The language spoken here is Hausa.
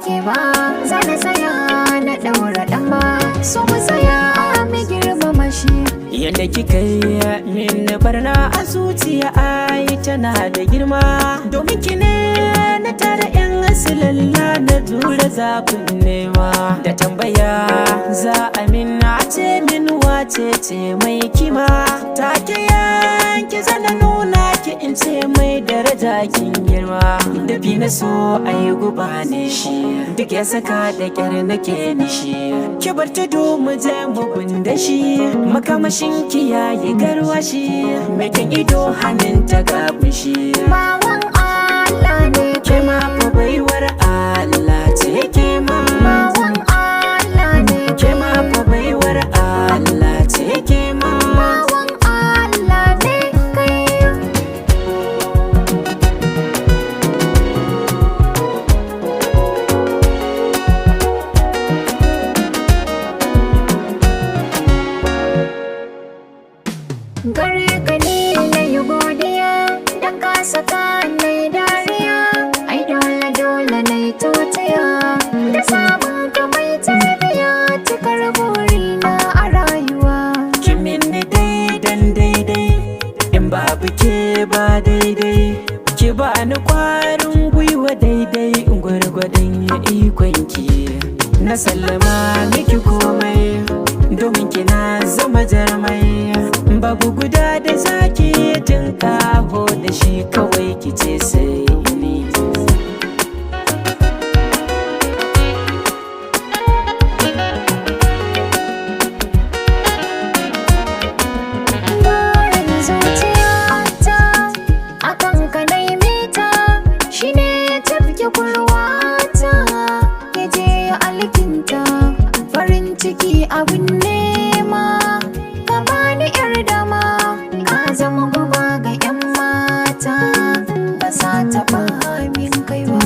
ke ba, zana tsaya na ɗaura ɗan ba, so mu tsaya mu girmama shi. Yadda kika yi min barna a zuciya ai tana da girma, domin ki ne na tara yan asilalla na jure zafin nema. Da tambaya za a min a ce min wace ce mai kima, take yanki zana nuna ki in ce mai daraja kin girma. Da bi na so ai guba ne shi, duk ya saka da kyar nake nishi. Ki bar ta mu je mu gunda shi, makamashin ki yayi garwashi, mai kan ido hannun ta gabushi. Bawan Allah ne Ke ma fa baiwar Allah ce ke ma. Bawan Allah ne Ke ma fa baiwar Allah ce ke ma. Bawan Allah ne kai. Gare ka ne na yi godiya, don ka saka na yi dariya. Ai dole dole na yi totiya, da samun ka mai tarbiya, cikar burina a rayuwa. Ki minni daidan daidai, in babu ke ba daidai. Ki ba ni kwarin gwiwa daidai, in gwargwadon ikon ki. Na sallama miki komai, domin kina zama jarmai. Babu guda da zaki tinkaho da shi, kawai kice sai ni. Burin zuciyata akan ka nai mita, shine ya tafke kurwata, ya je ya alkinta. Farin ciki abin nema, ka bani yar dama, ka zama guba ga 'yan mata, ba sa taɓa min kai ba.